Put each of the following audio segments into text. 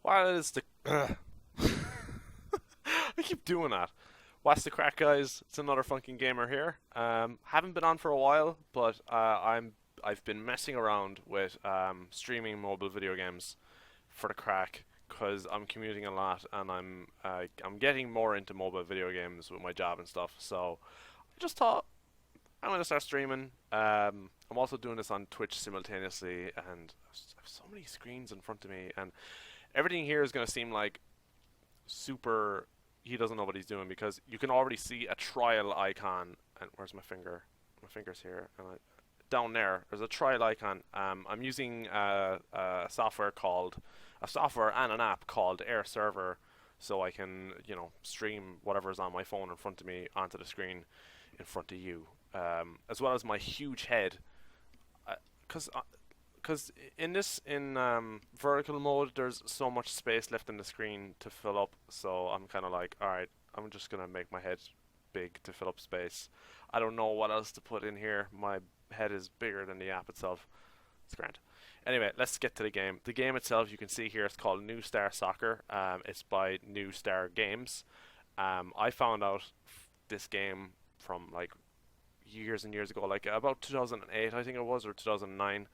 What is the? I keep doing that. What's the crack, guys? It's another funking gamer here. Haven't been on for a while, but I've been messing around with streaming mobile video games for the crack because I'm commuting a lot and I'm getting more into mobile video games with my job and stuff. So I just thought I'm gonna start streaming. I'm also doing this on Twitch simultaneously, and I have so many screens in front of me, and everything here is gonna seem like super. He doesn't know what he's doing because you can already see a trial icon. And where's my finger? My finger's here. Down there, there's a trial icon. I'm using a software and an app called Air Server, so I can stream whatever's on my phone in front of me onto the screen in front of you, as well as my huge head. Because in vertical mode, there's so much space left in the screen to fill up. So I'm kind of like, all right, I'm just gonna make my head big to fill up space. I don't know what else to put in here. My head is bigger than the app itself. It's grand. Anyway, let's get to the game. The game itself, you can see here, it's called New Star Soccer. It's by New Star Games. I found out this game from like years and years ago, like about 2008, I think it was, or 2009,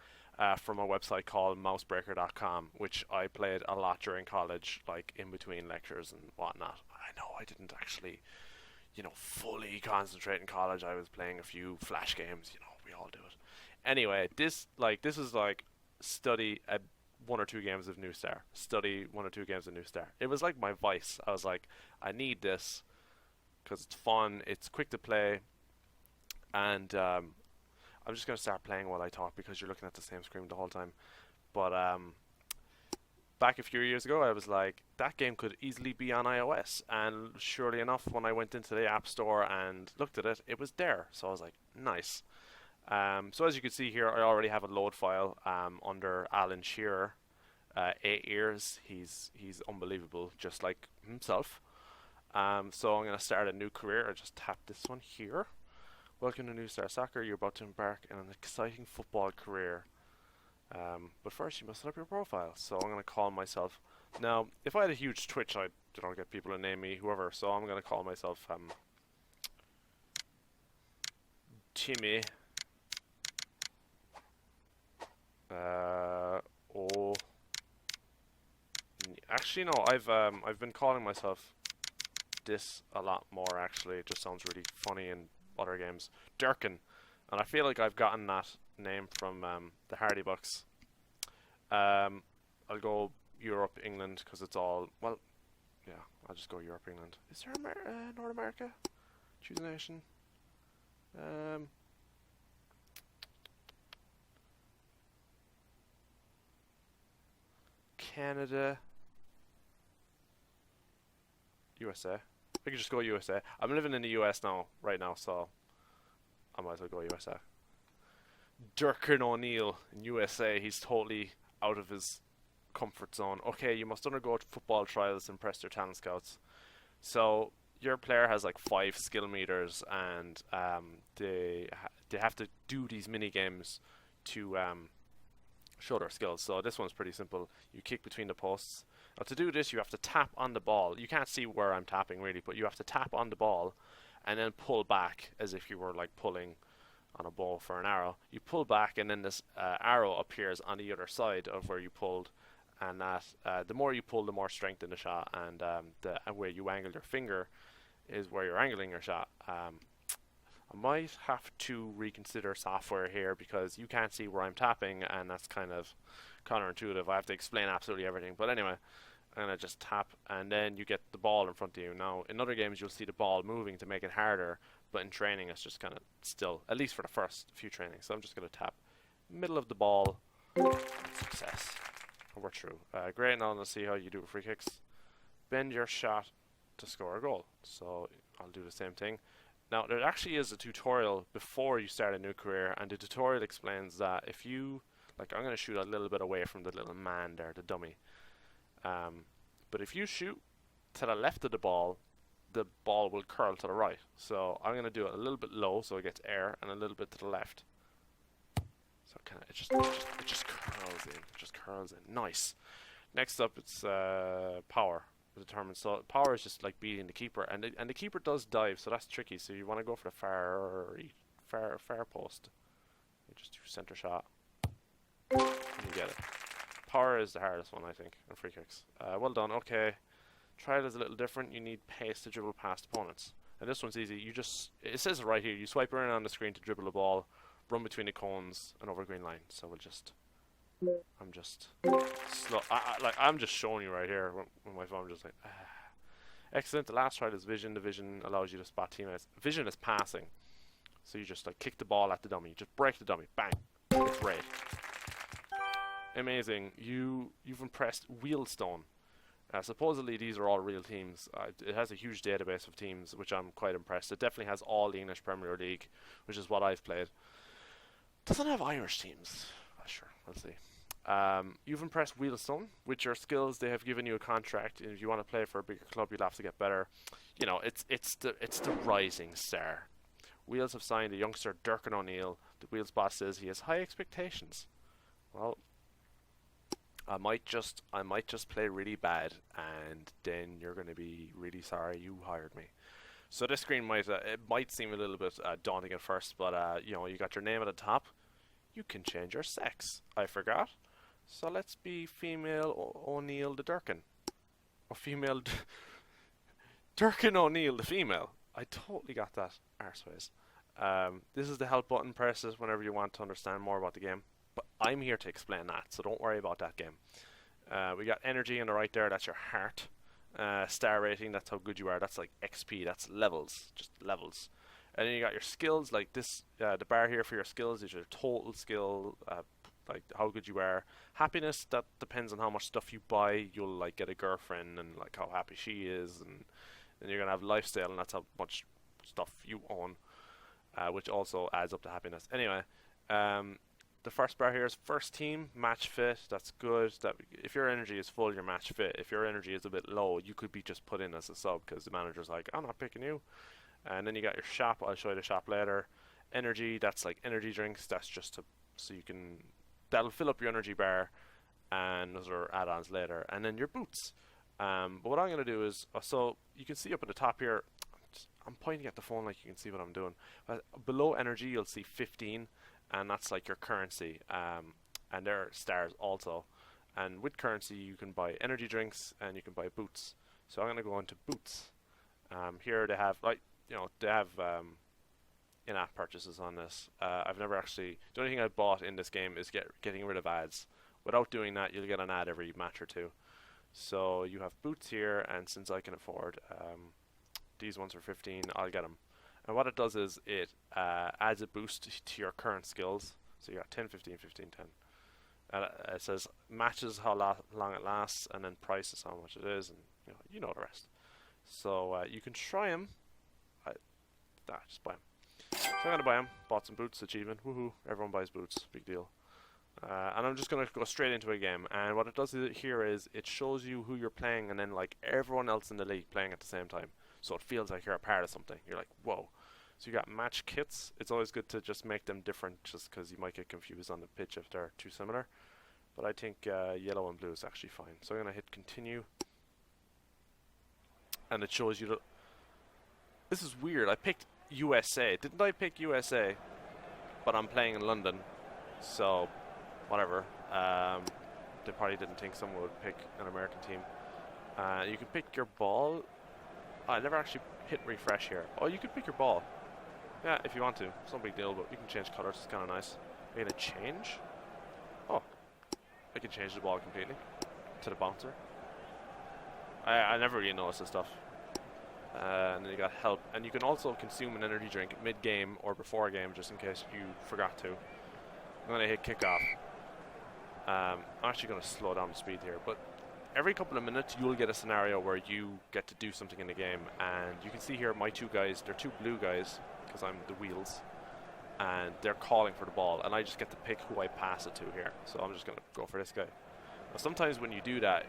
from a website called mousebreaker.com, which I played a lot during college, like in between lectures and whatnot. I know I didn't actually, fully concentrate in college. I was playing a few flash games. We all do it. Anyway, this is like study one or two games of New Star. Study one or two games of New Star. It was like my vice. I was like, I need this because it's fun. It's quick to play, and I'm just gonna start playing while I talk because you're looking at the same screen the whole time. But back a few years ago, I was like, that game could easily be on iOS, and surely enough, when I went into the App Store and looked at it, it was there. So I was like, nice. So as you can see here, I already have a load file under Alan Shearer. 8 years. He's unbelievable, just like himself. So I'm gonna start a new career. I just tap this one here. Welcome to New Star Soccer. You're about to embark on an exciting football career. But first, you must set up your profile. So I'm going to call myself. Now, if I had a huge Twitch, I'd get people to name me whoever. So I'm going to call myself Timmy. Oh, actually no. I've been calling myself this a lot more. Actually, it just sounds really funny in other games. Durkin, and I feel like I've gotten that name from the Hardy Bucks. I'll go Europe, England, because it's all, well, yeah, I'll just go Europe, England. Is there North America? Choose a nation. Canada, USA. I could just go USA. I'm living in the US now, right now, so I might as well go USA. Durkin O'Neill in USA. He's totally out of his comfort zone. Okay, you must undergo football trials to impress your talent scouts. So your player has like 5 skill meters, and they have to do these mini games to show their skills. So this one's pretty simple. You kick between the posts. Now to do this, you have to tap on the ball. You can't see where I'm tapping really, but you have to tap on the ball and then pull back as if you were like pulling on a bow for an arrow. You pull back, and then this arrow appears on the other side of where you pulled, and that the more you pull, the more strength in the shot, and the where you angle your finger is where you're angling your shot. I might have to reconsider software here because you can't see where I'm tapping, and that's kind of counterintuitive. I have to explain absolutely everything. But anyway, I'm going to just tap, and then you get the ball in front of you. Now, in other games, you'll see the ball moving to make it harder, but in training, it's just kind of still, at least for the first few trainings. So I'm just going to tap middle of the ball. Success. And we're through. Great, now let's see how you do with free kicks. Bend your shot to score a goal. So I'll do the same thing. Now, there actually is a tutorial before you start a new career, and the tutorial explains that if you, like, I'm going to shoot a little bit away from the little man there, the dummy. But if you shoot to the left of the ball will curl to the right. So I'm going to do it a little bit low so it gets air, and a little bit to the left. So it just curls in. It just curls in. Nice. Next up, it's power. Determined. So power is just like beating the keeper, and the keeper does dive, so that's tricky. So you want to go for the far post. You just do center shot, and you get it. Power is the hardest one, I think, and free kicks. Well done. Okay, trial is a little different. You need pace to dribble past opponents, and this one's easy. You just, it says it right here. You swipe around on the screen to dribble the ball, run between the cones, and over green line. So we'll just. I'm just slow. I'm just showing you right here with my phone. Just like, excellent. The last trial is vision. The vision allows you to spot teammates. Vision is passing, so you just like kick the ball at the dummy. You just break the dummy. Bang. It's red. Amazing. You've impressed Wheelstone. Supposedly these are all real teams. It has a huge database of teams, which I'm quite impressed. It definitely has all the English Premier League, which is what I've played. Doesn't have Irish teams. Sure, let's see. You've impressed Wheelstone with your skills. They have given you a contract, and if you want to play for a bigger club, you'll have to get better. You know, it's the rising star. Wheels have signed a youngster, Durcan O'Neill. The Wheels boss says he has high expectations. Well, I might just play really bad, and then you're going to be really sorry you hired me. So this screen might seem a little bit daunting at first, but you know, you got your name at the top. You can change your sex. I forgot. So let's be female O'Neill the Durcan. Or female Durcan O'Neill the female. I totally got that arseways. This is the help button. Press it whenever you want to understand more about the game. But I'm here to explain that, so don't worry about that game. We got energy on the right there. That's your heart. Star rating. That's how good you are. That's like XP. That's levels. Just levels. And then you got your skills, like this, the bar here for your skills is your total skill, like how good you are. Happiness, that depends on how much stuff you buy. You'll like get a girlfriend and like how happy she is, and then you're gonna have lifestyle, and that's how much stuff you own, which also adds up to happiness. Anyway, the first bar here is first team, match fit. That's good. That if your energy is full, you're match fit. If your energy is a bit low, you could be just put in as a sub because the manager's like, I'm not picking you. And then you got your shop. I'll show you the shop later. Energy, that's like energy drinks. That's just so you can, that'll fill up your energy bar, and those are add-ons later. And then your boots. But what I'm going to do is, so you can see up at the top here, I'm pointing at the phone like you can see what I'm doing. Below energy, you'll see 15, and that's like your currency. And there are stars also. And with currency, you can buy energy drinks, and you can buy boots. So I'm going to go into boots. Here they have, like, you know, they have in-app purchases on this. I've never actually, the only thing I bought in this game is getting rid of ads. Without doing that, you'll get an ad every match or two. So you have boots here, and since I can afford these ones for 15, I'll get them. And what it does is it adds a boost to your current skills. So you got 10, 15, 15, 10. And it says matches how long it lasts, and then price is how much it is, and you know the rest. So you can try them. Just buy them. So I'm going to buy them. Bought some boots, achievement. Woohoo. Everyone buys boots. Big deal. And I'm just going to go straight into a game. And what it does here is it shows you who you're playing, and then like everyone else in the league playing at the same time. So it feels like you're a part of something. You're like, whoa. So you got match kits. It's always good to just make them different, just because you might get confused on the pitch if they're too similar. But I think yellow and blue is actually fine. So I'm going to hit continue. And it shows you this is weird. I picked USA. Didn't I pick USA? But I'm playing in London. So, whatever. They probably didn't think someone would pick an American team. You can pick your ball. I never actually hit refresh here. Oh, you could pick your ball. Yeah, if you want to. It's no big deal, but you can change colors. It's kind of nice. Are you going to change? Oh. I can change the ball completely. To the bouncer. I never really noticed this stuff. And then you got help, and you can also consume an energy drink mid-game or before a game, just in case you forgot to. I'm going to hit kickoff. I'm actually going to slow down the speed here, but every couple of minutes you'll get a scenario where you get to do something in the game, and you can see here my two guys, they're two blue guys, because I'm the wheels, and they're calling for the ball, and I just get to pick who I pass it to here. So I'm just going to go for this guy. Now sometimes when you do that,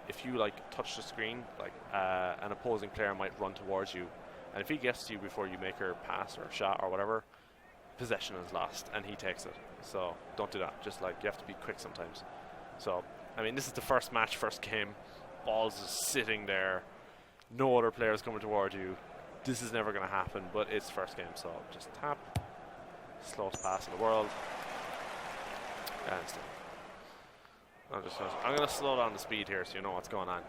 if you like touch the screen, like an opposing player might run towards you, and if he gets to you before you make your pass or shot or whatever, possession is lost and he takes it. So don't do that. Just like you have to be quick sometimes. So I mean, this is the first match, first game. Ball's just sitting there. No other players coming toward you. This is never going to happen, but it's first game, so just tap. Slowest pass in the world. And I'm going to slow down the speed here so you know what's going on.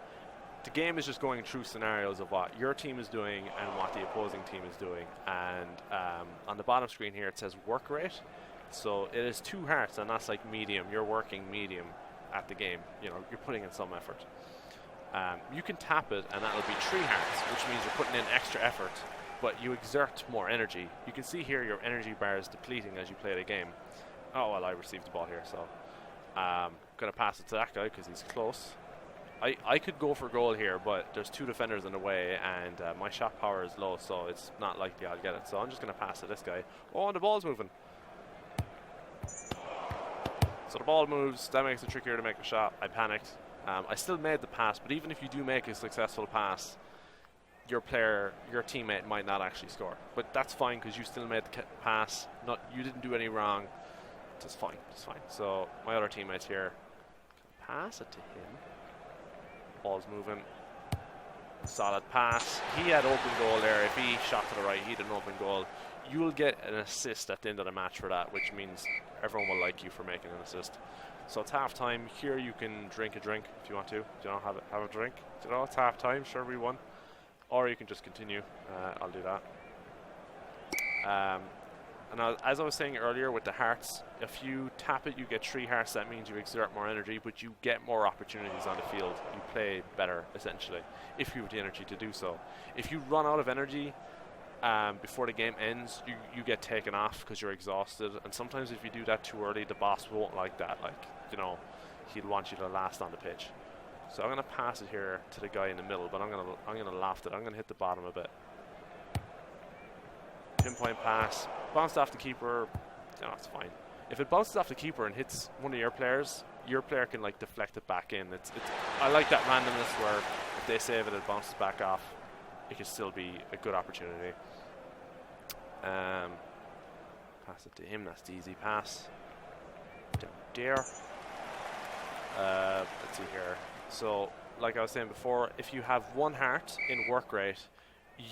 The game is just going through scenarios of what your team is doing and what the opposing team is doing. And on the bottom screen here it says work rate. So it is 2 hearts, and that's like medium. You're working medium at the game. You know, you're putting in some effort. You can tap it and that'll be 3 hearts, which means you're putting in extra effort, but you exert more energy. You can see here your energy bar is depleting as you play the game. Oh, well, I received the ball here, so I'm going to pass it to that guy because he's close. I could go for goal here, but there's 2 defenders in the way, and my shot power is low, so it's not likely I'll get it. So I'm just going to pass to this guy. Oh, and the ball's moving. So the ball moves. That makes it trickier to make a shot. I panicked. I still made the pass, but even if you do make a successful pass, your teammate might not actually score. But that's fine because you still made the pass. You didn't do any wrong. It's fine. It's fine. So my other teammates here, pass it to him. Ball's moving. Solid pass. He had open goal there. If he shot to the right, he had an open goal. You will get an assist at the end of the match for that, which means everyone will like you for making an assist. So it's half time. Here you can drink a drink if you want to. Do you know, have a drink? Do you know, it's half time. Sure, we won. Or you can just continue. I'll do that. And as I was saying earlier with the hearts, if you tap it, you get 3 hearts. That means you exert more energy, but you get more opportunities on the field. You play better, essentially, if you have the energy to do so. If you run out of energy before the game ends, you get taken off because you're exhausted. And sometimes if you do that too early, the boss won't like that. Like, you know, he'll want you to last on the pitch. So I'm going to pass it here to the guy in the middle, but I'm going to loft it. I'm going to hit the bottom a bit. Pinpoint pass, bounced off the keeper. No, it's fine. If it bounces off the keeper and hits one of your player can like deflect it back in. I like that randomness where if they save it, it bounces back off. It could still be a good opportunity. Pass it to him. That's the easy pass. Down there. Let's see here. So, like I was saying before, if you have 1 heart in work rate,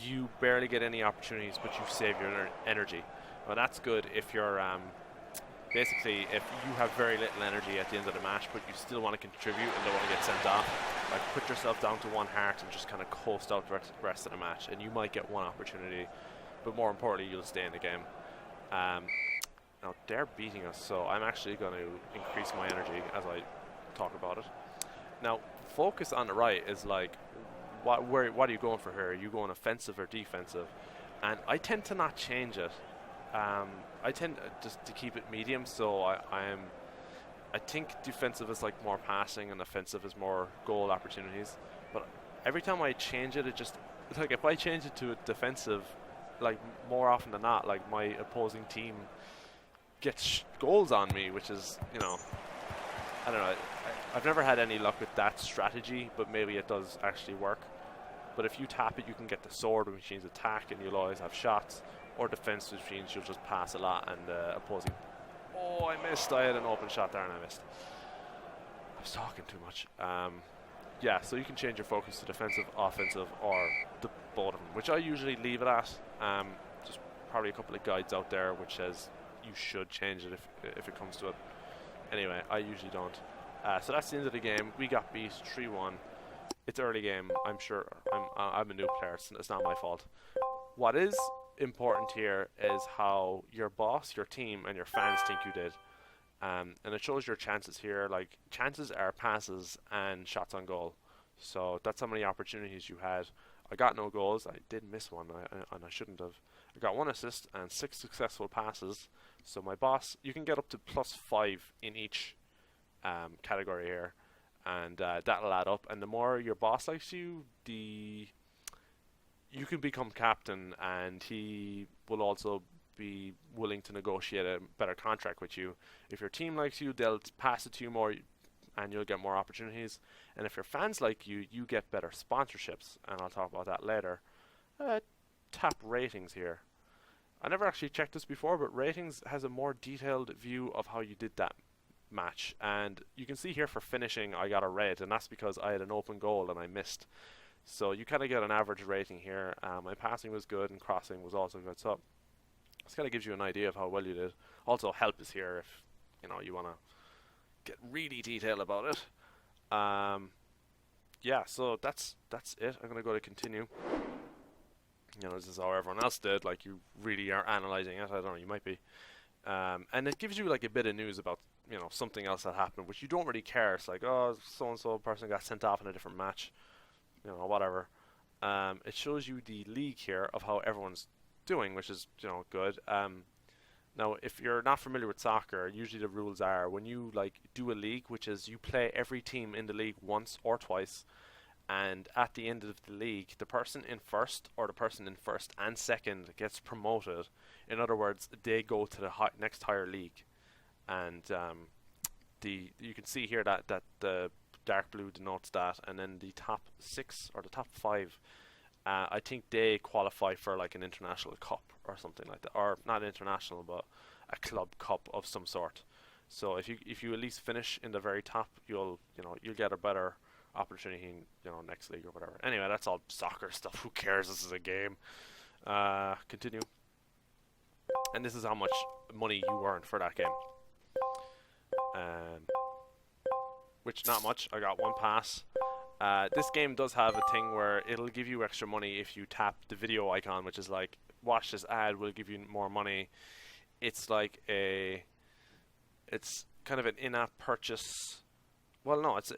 you barely get any opportunities, but you save your energy. Well, that's good if you're basically if you have very little energy at the end of the match, but you still want to contribute and don't want to get sent off. Like, put yourself down to 1 heart and just kind of coast out the rest of the match, and you might get 1 opportunity, but more importantly, you'll stay in the game. Now they're beating us, so I'm actually going to increase my energy as I talk about it. Now, focus on the right is like, what are you going for here? Are you going offensive or defensive? And I tend to not change it. I tend just to keep it medium, so I think defensive is like more passing and offensive is more goal opportunities. But every time I change it, it's like if I change it to a defensive, like more often than not, like my opposing team gets goals on me, which is, you know, I don't know. I've never had any luck with that strategy, but maybe it does actually work. But if you tap it, you can get the sword, which means attack, and you'll always have shots, or defense, which means you'll just pass a lot, and opposing. Oh, I missed. I had an open shot there, and I missed. I was talking too much. Yeah, so you can change your focus to defensive, offensive, or both of them, which I usually leave it at. Just probably a couple of guides out there which says you should change it if it comes to it. Anyway, I usually don't. So that's the end of the game. We got beat 3-1. It's early game. I'm sure I'm a new player. It's not my fault. What is important here is how your boss, your team, and your fans think you did. And it shows your chances here. Like, chances are passes and shots on goal. So that's how many opportunities you had. I got no goals. I did miss one, and I shouldn't have. I got 1 assist and 6 successful passes. So my boss, you can get up to +5 in each category here. And that'll add up, and the more your boss likes you, you can become captain, and he will also be willing to negotiate a better contract with you. If your team likes you, they'll pass it to you more, and you'll get more opportunities. And if your fans like you, you get better sponsorships, and I'll talk about that later. Tap ratings here. I never actually checked this before, but ratings has a more detailed view of how you did that match, and you can see here for finishing I got a red, and that's because I had an open goal and I missed. So you kind of get an average rating here. My passing was good and crossing was also good, so this kind of gives you an idea of how well you did. Also, help is here if you want to get really detailed about it. Yeah, so that's it. I'm gonna go to continue. This is how everyone else did. Like, you really are analyzing it. I don't know, you might be. And it gives you like a bit of news about something else that happened, which you don't really care. It's like, oh, so and so person got sent off in a different match, whatever. It shows you the league here of how everyone's doing, which is good. Now, if you're not familiar with soccer, usually the rules are when you do a league, which is you play every team in the league once or twice, and at the end of the league, the person in first or the person in first and second gets promoted. In other words, they go to the next higher league, and you can see here that the dark blue denotes that, and then the top 6 or the top 5. I think they qualify for like an international cup or something like that, or not international, but a club cup of some sort. So if you at least finish in the very top, you'll get a better opportunity in next league or whatever. Anyway, that's all soccer stuff. Who cares? This is a game. Continue. And this is how much money you earn for that game. Which not much. I got 1 pass. This game does have a thing where it'll give you extra money if you tap the video icon, which is like, watch this ad will give you more money. It's like it's kind of an in-app purchase. Well, no, it's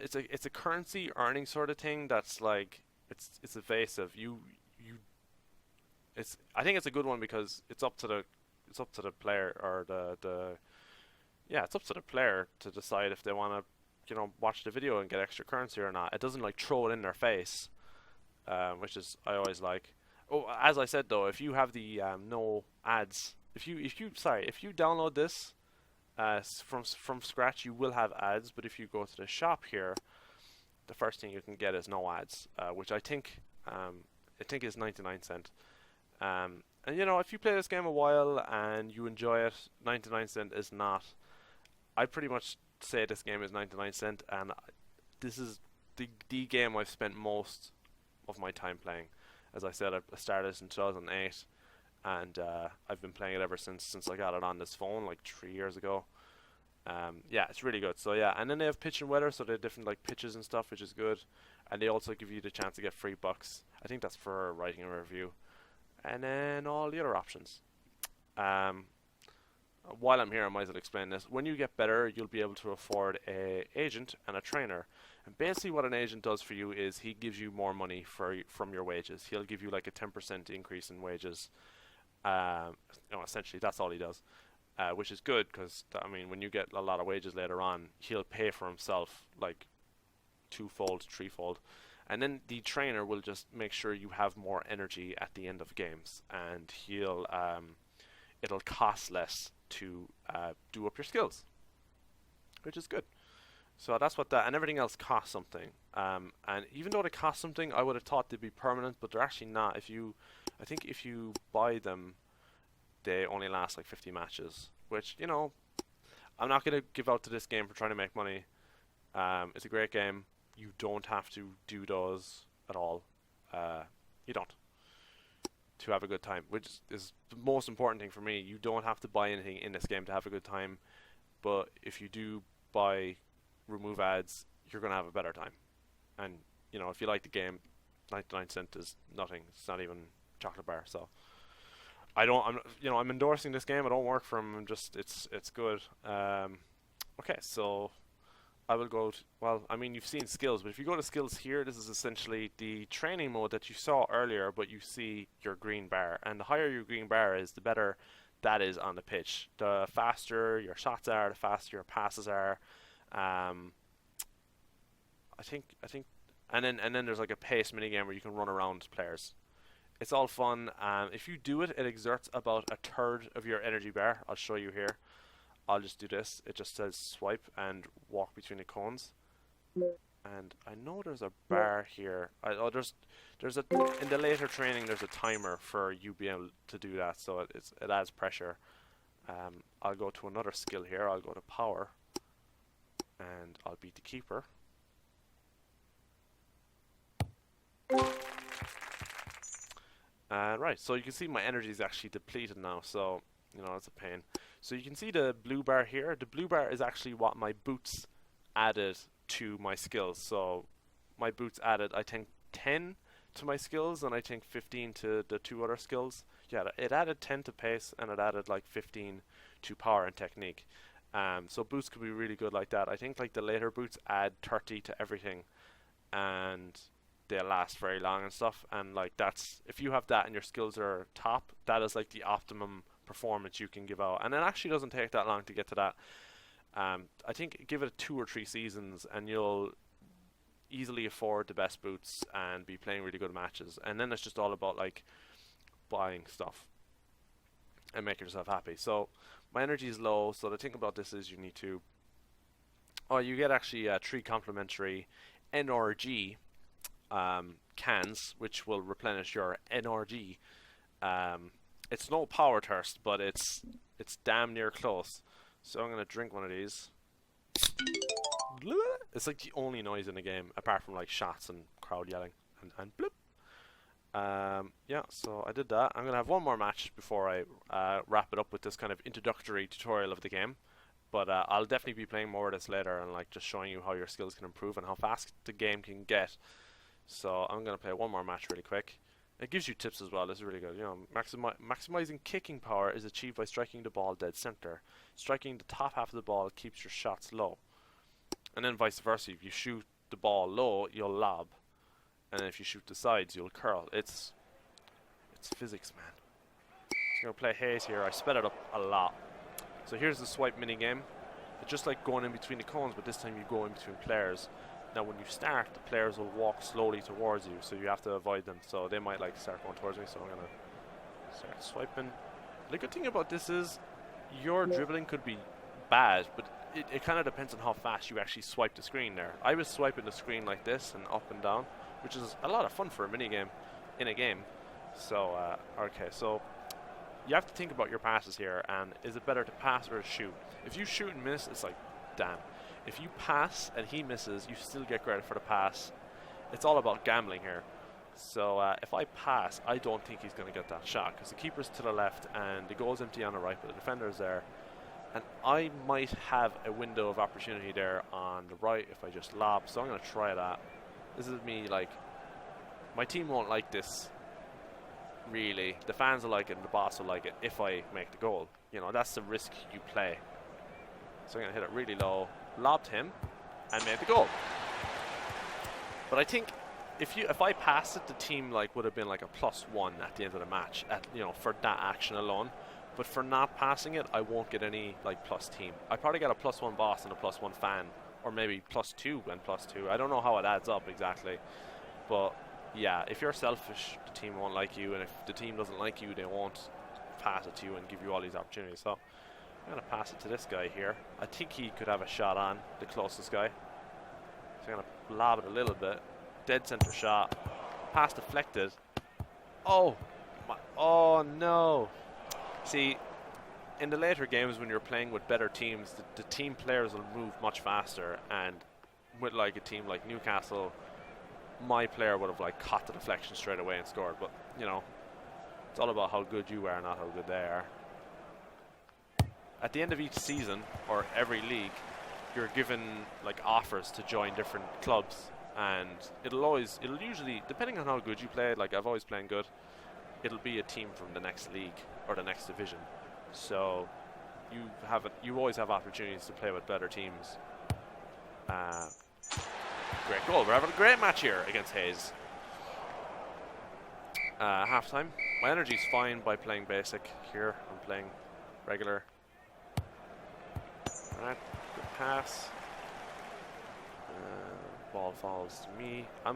a currency earning sort of thing that's like it's evasive. I think it's a good one because it's up to the player, or it's up to the player to decide if they want to watch the video and get extra currency or not. It doesn't like throw it in their face, which is I always like. Oh, as I said though, if you have the no ads, if you download this from scratch, you will have ads. But if you go to the shop here, the first thing you can get is no ads, which I think is 99 cent. And if you play this game a while and you enjoy it, 99 cent is not. I pretty much say this game is 99 cent, and this is the game I've spent most of my time playing. As I said, I started this in 2008, and I've been playing it ever since I got it on this phone like 3 years ago. Yeah, it's really good. So yeah, and then they have pitch and weather, so they have different like pitches and stuff, which is good. And they also give you the chance to get free bucks. I think that's for writing a review. And then all the other options. While I'm here, I might as well explain this. When you get better, you'll be able to afford an agent and a trainer. And basically what an agent does for you is he gives you more money from your wages. He'll give you like a 10% increase in wages. Essentially, that's all he does. Which is good because, when you get a lot of wages later on, he'll pay for himself like 2-fold, 3-fold. And then the trainer will just make sure you have more energy at the end of games. And it'll cost less to do up your skills, which is good. So that's what and everything else costs something. And even though they cost something, I would have thought they'd be permanent, but they're actually not. I think if you buy them, they only last like 50 matches, which I'm not gonna give out to this game for trying to make money. It's a great game. You don't have to do those at all. You don't. To have a good time, which is the most important thing for me. You don't have to buy anything in this game to have a good time, but if you do remove ads, you're going to have a better time. And if you like the game, 99 cent is nothing. It's not even a chocolate bar. So I'm endorsing this game. I don't work for them. It's good. Okay, so I will go you've seen skills, but if you go to skills here, this is essentially the training mode that you saw earlier, but you see your green bar. And the higher your green bar is, the better that is on the pitch. The faster your shots are, the faster your passes are. I think and then there's like a pace minigame where you can run around players. It's all fun. If you do it, it exerts about a third of your energy bar. I'll show you here. I'll just do this. It just says swipe and walk between the cones. And I know there's a bar here. There's in the later training there's a timer for you being able to do that, so it adds pressure. I'll go to another skill here. I'll go to power. and I'll beat the keeper. Right, so you can see my energy is actually depleted now, so you know that's a pain. So you can see the blue bar here. The blue bar is actually what my boots added to my skills. So my boots added, I think, 10 to my skills, and I think 15 to the two other skills. Yeah, it added 10 to pace, and it added like 15 to power and technique. So boots could be really good like that. I think like the later boots add 30 to everything, and they'll last very long and stuff. And like that's, if you have that and your skills are top, that is like the optimum performance you can give out. And it actually doesn't take that long to get to that. I think give it 2 or 3 seasons and you'll easily afford the best boots and be playing really good matches. And then it's just all about like buying stuff and making yourself happy. So my energy is low, so the thing about this is you need to, you get actually 3 complimentary NRG cans, which will replenish your NRG. It's no power thirst, but it's damn near close. So I'm gonna drink one of these. It's like the only noise in the game, apart from like shots and crowd yelling and bloop. Yeah, so I did that. I'm gonna have one more match before I wrap it up with this kind of introductory tutorial of the game. But I'll definitely be playing more of this later and like just showing you how your skills can improve and how fast the game can get. So I'm gonna play one more match really quick. It gives you tips as well. This is really good. You know, maximizing kicking power is achieved by striking the ball dead center. Striking the top half of the ball keeps your shots low, and then vice versa. If you shoot the ball low, you'll lob, and then if you shoot the sides, you'll curl. It's physics, man. So I'm gonna play Haze here. I sped it up a lot. So here's the swipe minigame. It's just like going in between the cones, but this time you go in between players. Now when you start, the players will walk slowly towards you, so you have to avoid them. So they might like start going towards me, so I'm gonna start swiping. The good thing about this is your dribbling could be bad, but it kind of depends on how fast you actually swipe the screen there. I was swiping the screen like this and up and down, which is a lot of fun for a minigame in a game. So okay, so you have to think about your passes here, and is it better to pass or to shoot? If you shoot and miss, it's like, damn. If you pass and he misses, you still get credit for the pass. It's all about gambling here. So if I pass, I don't think he's going to get that shot because the keeper's to the left and the goal's empty on the right, but the defender's there. And I might have a window of opportunity there on the right if I just lob. So I'm going to try that. This is me, like, my team won't like this, really. The fans will like it and the boss will like it if I make the goal. You know, that's the risk you play. So I'm going to hit it really low. Lobbed him and made the goal. But I think if I passed it, the team like would have been like a +1 at the end of the match, you know, for that action alone. But for not passing it, I won't get any like plus team. I probably get a +1 boss and a +1 fan, or maybe +2 and +2. I don't know how it adds up exactly, but yeah, if you're selfish, the team won't like you, and if the team doesn't like you, they won't pass it to you and give you all these opportunities. So I'm going to pass it to this guy here. I think he could have a shot on, the closest guy. So I'm going to lob it a little bit. Dead center shot. Pass deflected. Oh! Oh no! See, in the later games when you're playing with better teams, the team players will move much faster. And with like a team like Newcastle, my player would have like caught the deflection straight away and scored. But, you know, it's all about how good you are, not how good they are. At the end of each season, or every league, you're given like offers to join different clubs, and it'll usually, depending on how good you play, like I've always played good, it'll be a team from the next league or the next division. So you always have opportunities to play with better teams. Great goal. We're having a great match here against Haze. Halftime. My energy's fine by playing basic here. I'm playing regular. Alright, good pass. Ball falls to me. I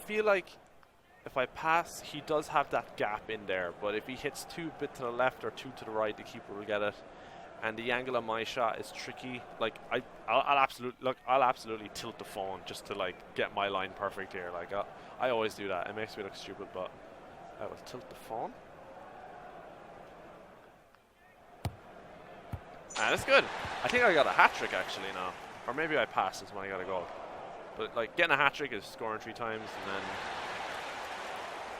feel like if I pass, he does have that gap in there, but if he hits 2 bit to the left or 2 to the right, the keeper will get it. And the angle of my shot is tricky. Like I'll absolutely tilt the phone just to like get my line perfect here. Like I always do that. It makes me look stupid, but I will tilt the phone. That's good. I think I got a hat-trick actually now. Or maybe I passed this when I got a goal. But like getting a hat-trick is scoring 3 times, and then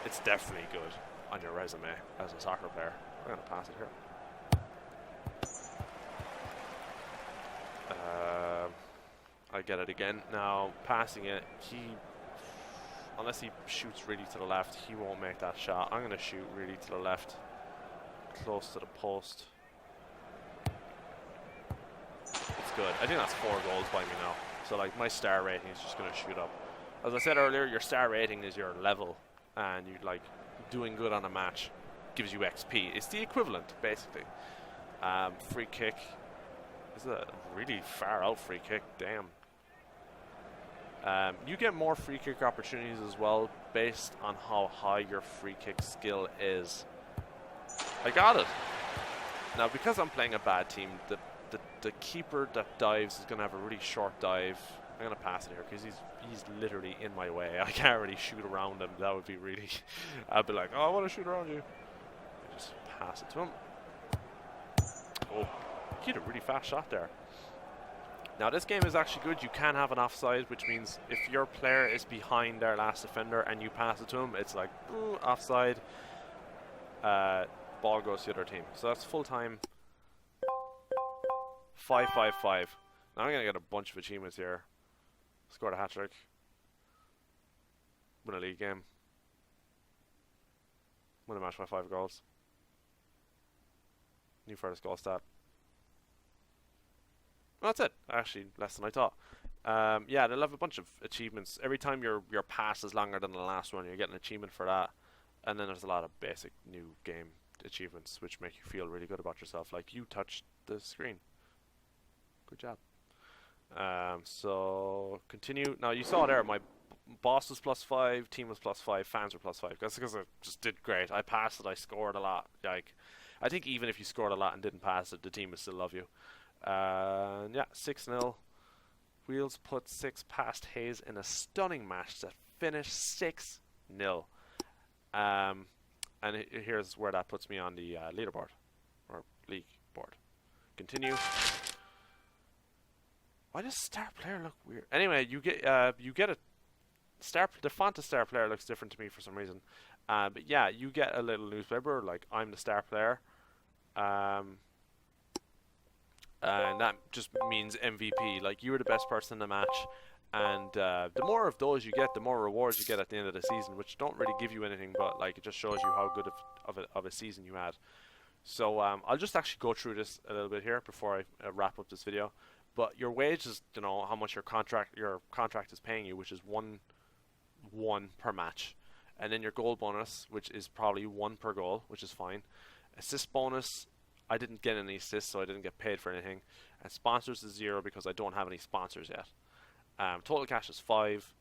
it's definitely good on your resume as a soccer player. I'm going to pass it here. I get it again. Now, passing it, unless he shoots really to the left, he won't make that shot. I'm going to shoot really to the left, close to the post. It's good. I think that's 4 goals by me now. So, like, my star rating is just going to shoot up. As I said earlier, your star rating is your level, and you like doing good on a match gives you XP. It's the equivalent, basically. Free kick. This is a really far out free kick. Damn. You get more free kick opportunities as well based on how high your free kick skill is. I got it. Now, because I'm playing a bad team, the keeper that dives is going to have a really short dive. I'm going to pass it here because he's literally in my way. I can't really shoot around him. That would be really... I'd be like, oh, I want to shoot around you. I just pass it to him. Oh, he had a really fast shot there. Now, this game is actually good. You can have an offside, which means if your player is behind their last defender and you pass it to him, it's like, ooh, offside. Ball goes to the other team. So that's full time. 5-5-5. Now I'm going to get a bunch of achievements here. Scored a hat-trick. Win a league game. Win a match by 5 goals. New first goal stat. Well, that's it. Actually, less than I thought. Yeah, they'll have a bunch of achievements. Every time your pass is longer than the last one, you get an achievement for that. And then there's a lot of basic new game achievements which make you feel really good about yourself. Like, you touched the screen. Good job. So, continue. Now, you saw there, my boss was +5, team was +5, fans were +5. That's because I just did great. I passed it, I scored a lot. Like, I think even if you scored a lot and didn't pass it, the team would still love you. Yeah, 6-0. Wheels put 6 past Hayes in a stunning match that finished 6-0. And here's where that puts me on the leaderboard, or league board. Continue. Why does star player look weird? Anyway, you get a star. The font of star player looks different to me for some reason. But yeah, you get a little newspaper like I'm the star player. And that just means MVP. Like, you were the best person in the match. And the more of those you get, the more rewards you get at the end of the season, which don't really give you anything, but like it just shows you how good of a season you had. So I'll just actually go through this a little bit here before I wrap up this video. But your wage is, you know, how much your contract is paying you, which is one per match, and then your goal bonus, which is probably 1 per goal, which is fine. Assist bonus, I didn't get any assists, so I didn't get paid for anything. And sponsors is 0 because I don't have any sponsors yet. Total cash is 5.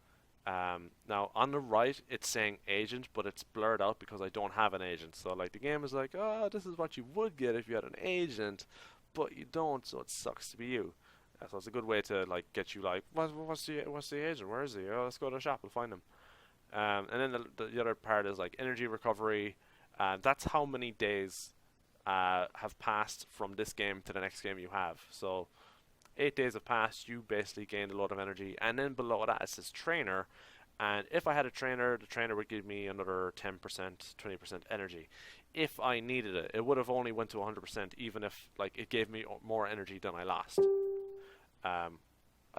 Now on the right it's saying agent, but it's blurred out because I don't have an agent. So like the game is like, oh, this is what you would get if you had an agent, but you don't, so it sucks to be you. So it's a good way to like get you like, what's the agent? Where is he? Oh, let's go to the shop. We'll find him. And then the other part is like energy recovery. That's how many days have passed from this game to the next game you have. So 8 days have passed, you basically gained a lot of energy. And then below that it says trainer. And if I had a trainer, the trainer would give me another 10%, 20% energy. If I needed it, it would have only went to 100%, even if like it gave me more energy than I lost. I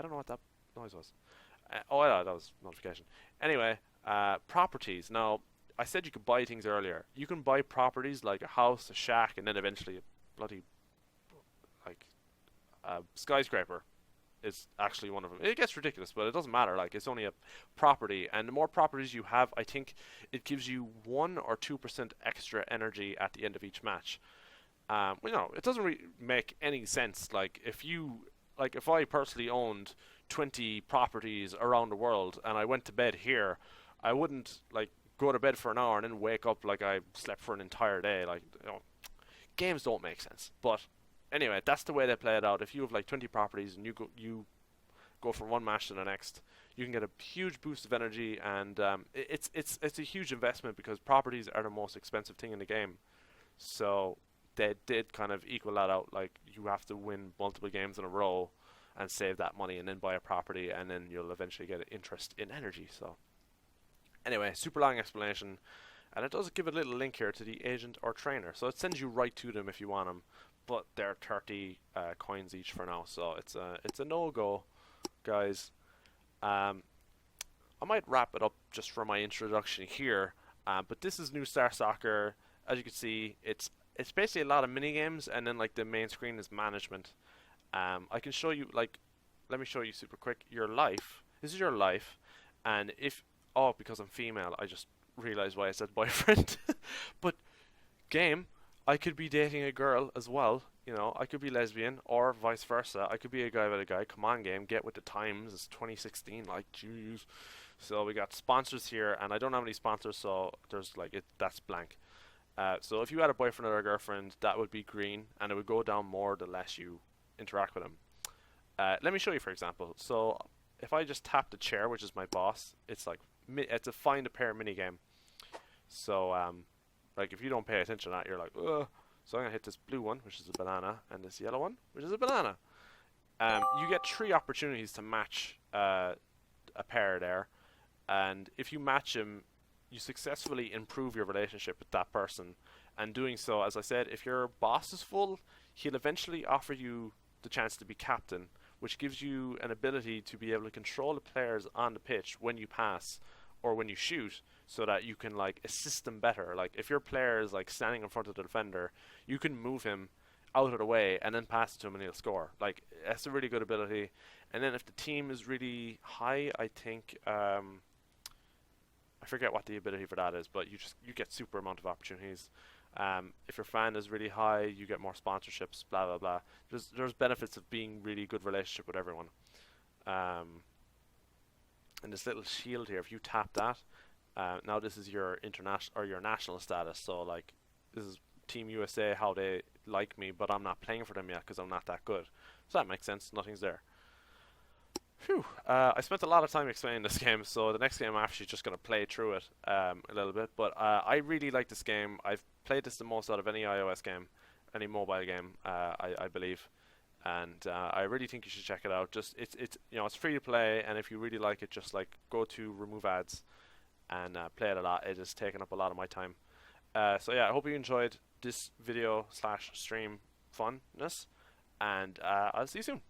don't know what that noise was. Oh yeah, that was notification. Anyway, properties. Now, I said you could buy things earlier. You can buy properties like a house, a shack, and then eventually a bloody like skyscraper is actually one of them. It gets ridiculous, but it doesn't matter. Like, it's only a property, and the more properties you have, I think it gives you 1 or 2% extra energy at the end of each match. Well, you know, it doesn't really make any sense. Like, if I personally owned 20 properties around the world and I went to bed here, I wouldn't like go to bed for an hour and then wake up like I slept for an entire day. Like, you know, games don't make sense. But anyway, that's the way they play it out. If you have like 20 properties and you go from one match to the next, you can get a huge boost of energy, and it's a huge investment because properties are the most expensive thing in the game. So they did kind of equal that out. Like you have to win multiple games in a row and save that money and then buy a property and then you'll eventually get interest in energy. So anyway, super long explanation, and it does give a little link here to the agent or trainer. So it sends you right to them if you want them, but they're 30 coins each for now. So it's a no-go, guys. I might wrap it up just for my introduction here. But this is New Star Soccer. As you can see, it's basically a lot of mini games, and then like the main screen is management. I can show you, like, let me show you super quick your life. This is your life, and if because I'm female, I just realized why I said boyfriend. But game, I could be dating a girl as well. You know, I could be lesbian or vice versa. I could be a guy with a guy. Come on, game, get with the times. It's 2016. Like, jeez. So we got sponsors here, and I don't have any sponsors, so there's like that's blank. So if you had a boyfriend or a girlfriend, that would be green, and it would go down more the less you interact with them. Let me show you, for example. So if I just tap the chair, which is my boss, it's like it's a find a pair minigame. So like if you don't pay attention to that, you're like, ugh. So I'm gonna hit this blue one, which is a banana, and this yellow one, which is a banana. You get 3 opportunities to match a pair there, and if you match them, you successfully improve your relationship with that person. And doing so, as I said, if your boss is full, he'll eventually offer you the chance to be captain, which gives you an ability to be able to control the players on the pitch when you pass or when you shoot, so that you can like assist them better. Like if your player is like standing in front of the defender, you can move him out of the way and then pass it to him and he'll score. Like that's a really good ability. And then if the team is really high, I think I forget what the ability for that is, but you get super amount of opportunities. If your fan is really high, you get more sponsorships, blah blah blah. There's benefits of being really good relationship with everyone. And this little shield here, if you tap that, now this is your international or your national status. So like this is Team USA, how they like me, but I'm not playing for them yet because I'm not that good. So that makes sense. Nothing's there. Phew. I spent a lot of time explaining this game, so the next game I'm actually just going to play through it a little bit. But I really like this game. I've played this the most out of any iOS game, any mobile game, I believe. And I really think you should check it out. Just it's it's free to play, and if you really like it, just like go to remove ads and play it a lot. It has taken up a lot of my time. So yeah, I hope you enjoyed this video / stream funness, and I'll see you soon.